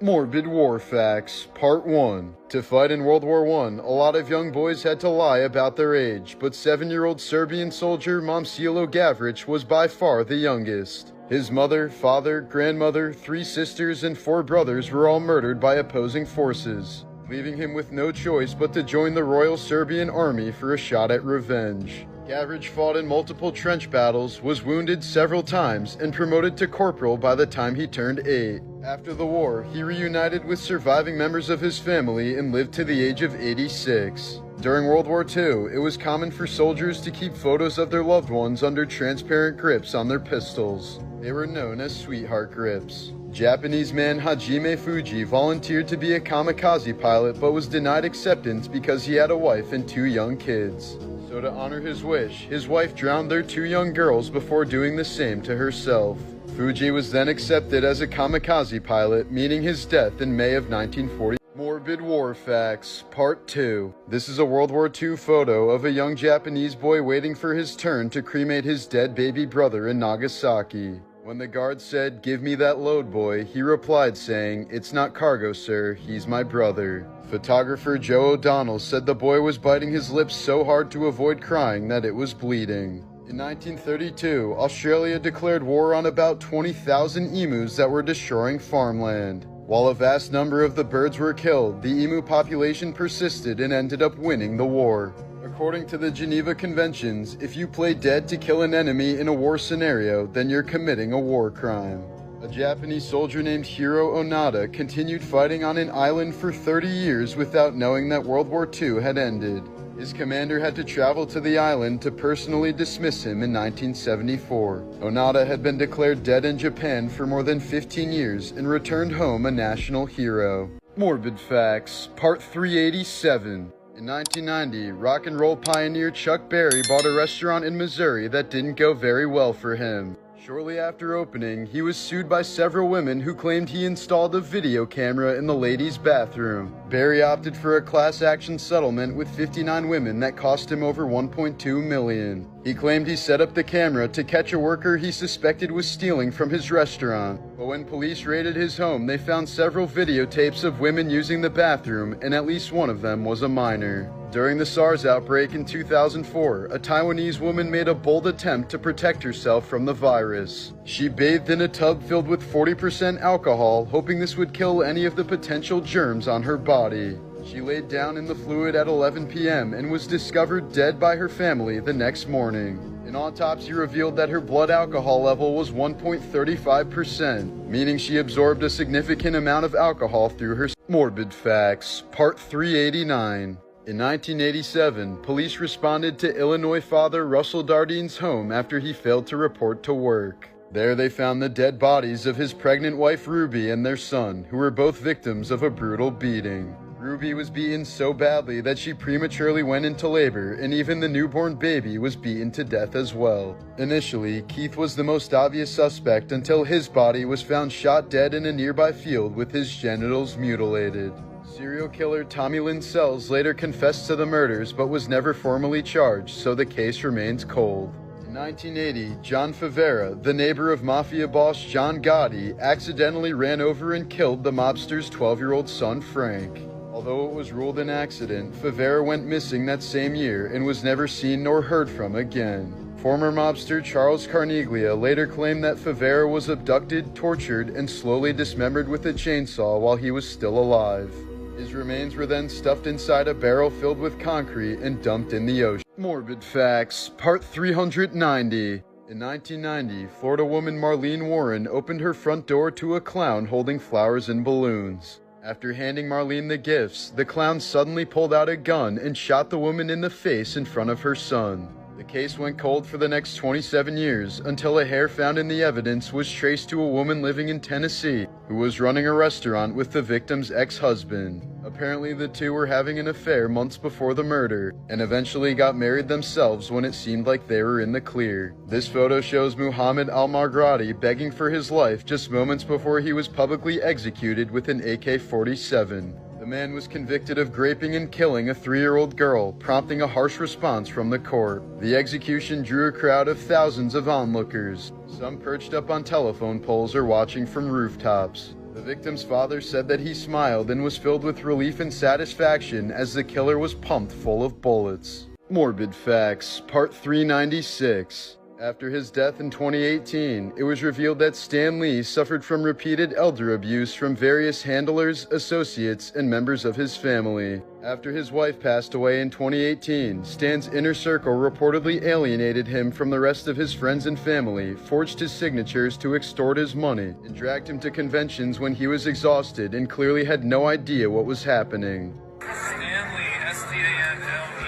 Morbid War Facts, Part 1. To fight in World War I, a lot of young boys had to lie about their age, but 7-year-old Serbian soldier Momcilo Gavrić was by far the youngest. His mother, father, grandmother, 3 sisters, and 4 brothers were all murdered by opposing forces, leaving him with no choice but to join the Royal Serbian Army for a shot at revenge. Gavrić fought in multiple trench battles, was wounded several times, and promoted to corporal by the time he turned 8. After the war, he reunited with surviving members of his family and lived to the age of 86. During World War II, it was common for soldiers to keep photos of their loved ones under transparent grips on their pistols. They were known as sweetheart grips. Japanese man Hajime Fuji volunteered to be a kamikaze pilot but was denied acceptance because he had a wife and 2 young kids. So to honor his wish, his wife drowned their 2 young girls before doing the same to herself. Fuji was then accepted as a kamikaze pilot, meaning his death in May of 1940. Morbid War Facts, Part 2. This is a World War II photo of a young Japanese boy waiting for his turn to cremate his dead baby brother in Nagasaki. When the guard said, "Give me that load, boy," he replied saying, "It's not cargo, sir, he's my brother." Photographer Joe O'Donnell said the boy was biting his lips so hard to avoid crying that it was bleeding. In 1932, Australia declared war on about 20,000 emus that were destroying farmland. While a vast number of the birds were killed, the emu population persisted and ended up winning the war. According to the Geneva Conventions, if you play dead to kill an enemy in a war scenario, then you're committing a war crime. A Japanese soldier named Hiro Onada continued fighting on an island for 30 years without knowing that World War II had ended. His commander had to travel to the island to personally dismiss him in 1974. Onada had been declared dead in Japan for more than 15 years and returned home a national hero. Morbid Facts, Part 387. In 1990, rock and roll pioneer Chuck Berry bought a restaurant in Missouri that didn't go very well for him. Shortly after opening, he was sued by several women who claimed he installed a video camera in the ladies' bathroom. Berry opted for a class action settlement with 59 women that cost him over $1.2 million. He claimed he set up the camera to catch a worker he suspected was stealing from his restaurant. But when police raided his home, they found several videotapes of women using the bathroom, and at least one of them was a minor. During the SARS outbreak in 2004, a Taiwanese woman made a bold attempt to protect herself from the virus. She bathed in a tub filled with 40% alcohol, hoping this would kill any of the potential germs on her body. She laid down in the fluid at 11 p.m. and was discovered dead by her family the next morning. An autopsy revealed that her blood alcohol level was 1.35%, meaning she absorbed a significant amount of alcohol through her. Morbid Facts, Part 389. In 1987, police responded to Illinois father Russell Dardine's home after he failed to report to work. There they found the dead bodies of his pregnant wife Ruby and their son, who were both victims of a brutal beating. Ruby was beaten so badly that she prematurely went into labor, and even the newborn baby was beaten to death as well. Initially, Keith was the most obvious suspect until his body was found shot dead in a nearby field with his genitals mutilated. Serial killer Tommy Lynn Sells later confessed to the murders but was never formally charged, so the case remains cold. In 1980, John Favera, the neighbor of mafia boss John Gotti, accidentally ran over and killed the mobster's 12-year-old son Frank. Although it was ruled an accident, Favera went missing that same year and was never seen nor heard from again. Former mobster Charles Carneglia later claimed that Favera was abducted, tortured, and slowly dismembered with a chainsaw while he was still alive. His remains were then stuffed inside a barrel filled with concrete and dumped in the ocean. Morbid Facts, Part 390. In 1990, Florida woman Marlene Warren opened her front door to a clown holding flowers and balloons. After handing Marlene the gifts, the clown suddenly pulled out a gun and shot the woman in the face in front of her son. The case went cold for the next 27 years until a hair found in the evidence was traced to a woman living in Tennessee who was running a restaurant with the victim's ex-husband. Apparently the two were having an affair months before the murder and eventually got married themselves when it seemed like they were in the clear. This photo shows Muhammad al-Margrati begging for his life just moments before he was publicly executed with an AK-47. The man was convicted of raping and killing a 3-year-old girl, prompting a harsh response from the court. The execution drew a crowd of thousands of onlookers, some perched up on telephone poles or watching from rooftops. The victim's father said that he smiled and was filled with relief and satisfaction as the killer was pumped full of bullets. Morbid Facts, Part 396. After his death in 2018, it was revealed that Stan Lee suffered from repeated elder abuse from various handlers, associates, and members of his family. After his wife passed away in 2018, Stan's inner circle reportedly alienated him from the rest of his friends and family, forged his signatures to extort his money, and dragged him to conventions when he was exhausted and clearly had no idea what was happening. Stanley, S-T-A-N-L-E.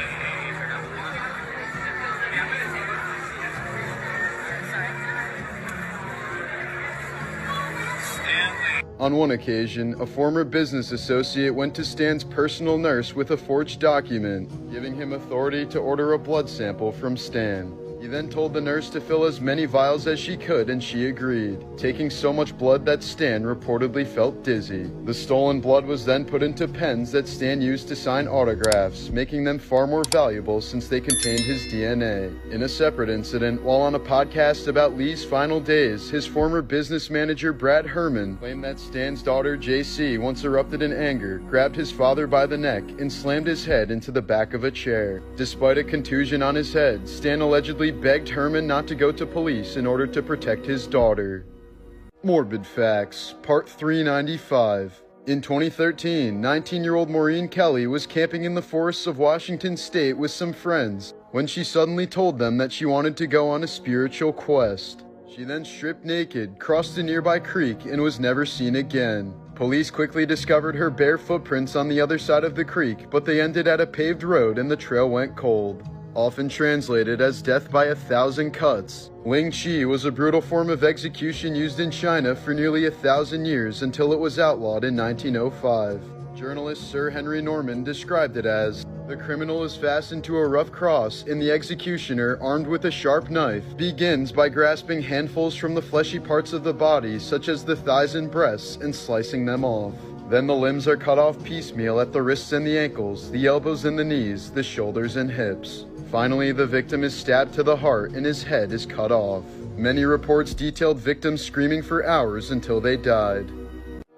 On one occasion, a former business associate went to Stan's personal nurse with a forged document, giving him authority to order a blood sample from Stan. He then told the nurse to fill as many vials as she could, and she agreed, taking so much blood that Stan reportedly felt dizzy. The stolen blood was then put into pens that Stan used to sign autographs, making them far more valuable since they contained his DNA. In a separate incident, while on a podcast about Lee's final days, his former business manager Brad Herman claimed that Stan's daughter JC once erupted in anger, grabbed his father by the neck, and slammed his head into the back of a chair. Despite a contusion on his head, Stan allegedly begged Herman not to go to police in order to protect his daughter. Morbid Facts, Part 395. In 2013, 19-year-old Maureen Kelly was camping in the forests of Washington State with some friends when she suddenly told them that she wanted to go on a spiritual quest. She then stripped naked, crossed a nearby creek, and was never seen again. Police quickly discovered her bare footprints on the other side of the creek, but they ended at a paved road and the trail went cold. Often translated as death by 1,000 cuts, Ling Chi was a brutal form of execution used in China for nearly 1,000 years until it was outlawed in 1905. Journalist Sir Henry Norman described it as, "The criminal is fastened to a rough cross, and the executioner, armed with a sharp knife, begins by grasping handfuls from the fleshy parts of the body, such as the thighs and breasts, and slicing them off. Then the limbs are cut off piecemeal at the wrists and the ankles, the elbows and the knees, the shoulders and hips. Finally, the victim is stabbed to the heart and his head is cut off." Many reports detailed victims screaming for hours until they died.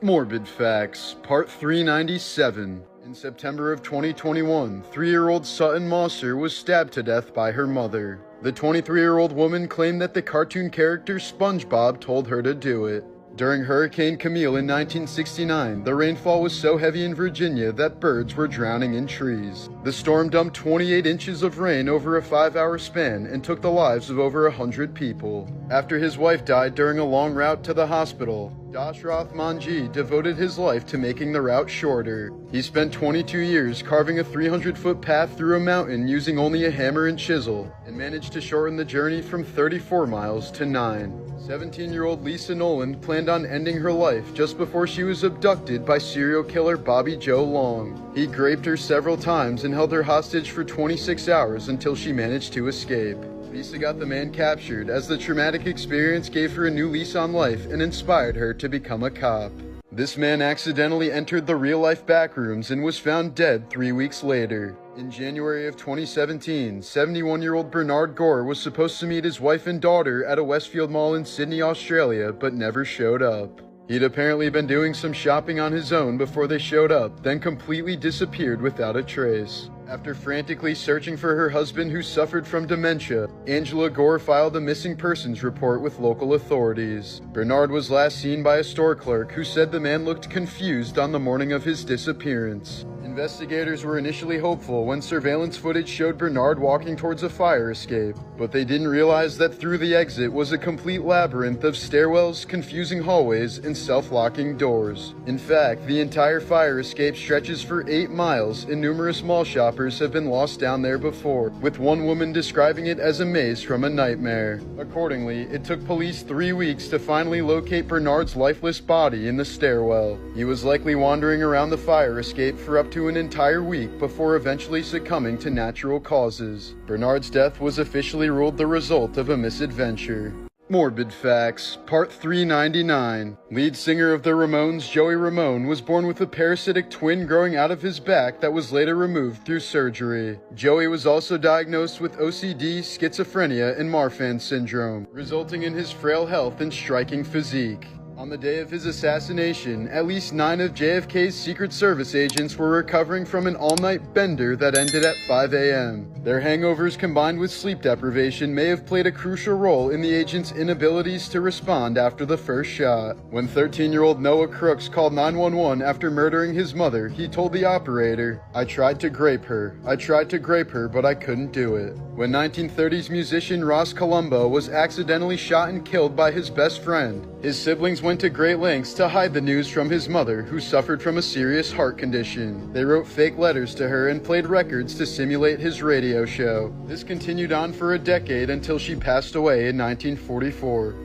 Morbid Facts, Part 397. In September of 2021, 3-year-old Sutton Mosser was stabbed to death by her mother. The 23-year-old woman claimed that the cartoon character SpongeBob told her to do it. During Hurricane Camille in 1969, the rainfall was so heavy in Virginia that birds were drowning in trees. The storm dumped 28 inches of rain over a 5-hour span and took the lives of over 100 people. After his wife died during a long route to the hospital, Dashrath Manji devoted his life to making the route shorter. He spent 22 years carving a 300-foot path through a mountain using only a hammer and chisel, and managed to shorten the journey from 34 miles to 9. 17-year-old Lisa Noland planned on ending her life just before she was abducted by serial killer Bobby Joe Long. He raped her several times and held her hostage for 26 hours until she managed to escape. Lisa got the man captured as the traumatic experience gave her a new lease on life and inspired her to become a cop. This man accidentally entered the real-life backrooms and was found dead 3 weeks later. In January of 2017, 71-year-old Bernard Gore was supposed to meet his wife and daughter at a Westfield mall in Sydney, Australia, but never showed up. He'd apparently been doing some shopping on his own before they showed up, then completely disappeared without a trace. After frantically searching for her husband who suffered from dementia, Angela Gore filed a missing persons report with local authorities. Bernard was last seen by a store clerk who said the man looked confused on the morning of his disappearance. Investigators were initially hopeful when surveillance footage showed Bernard walking towards a fire escape, but they didn't realize that through the exit was a complete labyrinth of stairwells, confusing hallways, and self-locking doors. In fact, the entire fire escape stretches for 8 miles, and numerous mall shoppers have been lost down there before, with one woman describing it as a maze from a nightmare. Accordingly, it took police 3 weeks to finally locate Bernard's lifeless body in the stairwell. He was likely wandering around the fire escape for up to an entire week before eventually succumbing to natural causes. Bernard's death was officially ruled the result of a misadventure. Morbid Facts, Part 399. Lead singer of the Ramones, Joey Ramone, was born with a parasitic twin growing out of his back that was later removed through surgery. Joey was also diagnosed with OCD, schizophrenia, and Marfan syndrome, resulting in his frail health and striking physique. On the day of his assassination, at least 9 of JFK's Secret Service agents were recovering from an all-night bender that ended at 5 a.m. Their hangovers combined with sleep deprivation may have played a crucial role in the agents' inabilities to respond after the first shot. When 13-year-old Noah Crooks called 911 after murdering his mother, he told the operator, "I tried to grape her. I tried to grape her, but I couldn't do it." When 1930s musician Ross Colombo was accidentally shot and killed by his best friend, his siblings went to great lengths to hide the news from his mother, who suffered from a serious heart condition. They wrote fake letters to her and played records to simulate his radio show. This continued on for a decade until she passed away in 1944.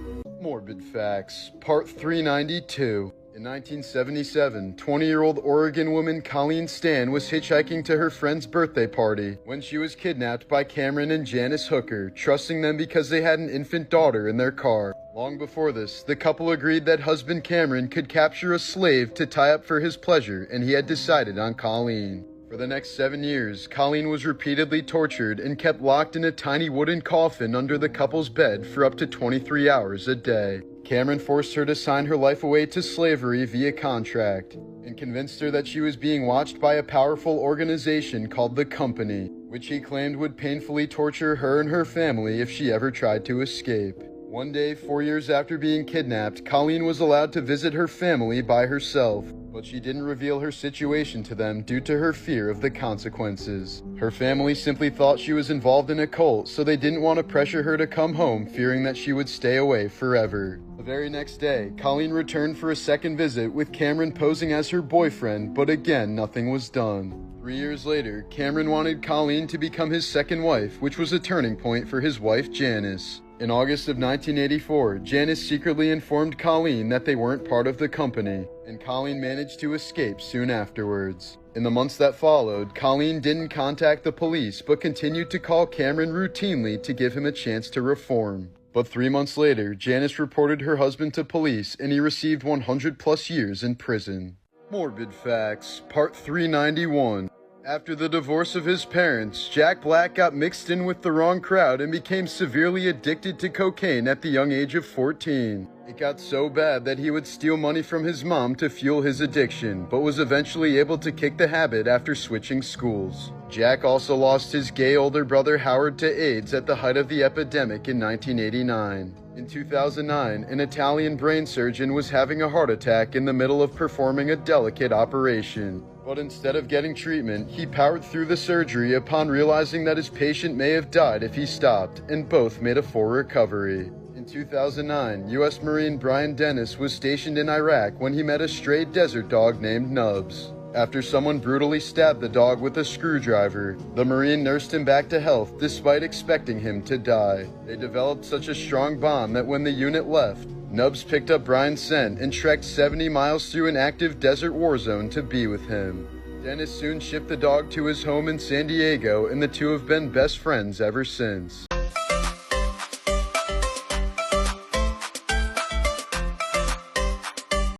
Morbid Facts, Part 392. In 1977, 20-year-old Oregon woman Colleen Stan was hitchhiking to her friend's birthday party when she was kidnapped by Cameron and Janice Hooker, trusting them because they had an infant daughter in their car. Long before this, the couple agreed that husband Cameron could capture a slave to tie up for his pleasure, and he had decided on Colleen. For the next 7 years, Colleen was repeatedly tortured and kept locked in a tiny wooden coffin under the couple's bed for up to 23 hours a day. Cameron forced her to sign her life away to slavery via contract and convinced her that she was being watched by a powerful organization called the Company, which he claimed would painfully torture her and her family if she ever tried to escape. One day, 4 years after being kidnapped, Colleen was allowed to visit her family by herself, but she didn't reveal her situation to them due to her fear of the consequences. Her family simply thought she was involved in a cult, so they didn't want to pressure her to come home, fearing that she would stay away forever. The very next day, Colleen returned for a second visit with Cameron posing as her boyfriend, but again, nothing was done. 3 years later, Cameron wanted Colleen to become his second wife, which was a turning point for his wife Janice. In August of 1984, Janice secretly informed Colleen that they weren't part of the Company, and Colleen managed to escape soon afterwards. In the months that followed, Colleen didn't contact the police but continued to call Cameron routinely to give him a chance to reform. But 3 months later, Janice reported her husband to police and he received 100+ years in prison. Morbid Facts, Part 391. After the divorce of his parents, Jack Black got mixed in with the wrong crowd and became severely addicted to cocaine at the young age of 14. It got so bad that he would steal money from his mom to fuel his addiction, but was eventually able to kick the habit after switching schools. Jack also lost his gay older brother Howard to AIDS at the height of the epidemic in 1989. In 2009, an Italian brain surgeon was having a heart attack in the middle of performing a delicate operation. But instead of getting treatment, he powered through the surgery upon realizing that his patient may have died if he stopped, and both made a full recovery. In 2009, U.S. Marine Brian Dennis was stationed in Iraq when he met a stray desert dog named Nubs. After someone brutally stabbed the dog with a screwdriver, the Marine nursed him back to health despite expecting him to die. They developed such a strong bond that when the unit left, Nubs picked up Brian's scent and trekked 70 miles through an active desert war zone to be with him. Dennis soon shipped the dog to his home in San Diego, and the two have been best friends ever since.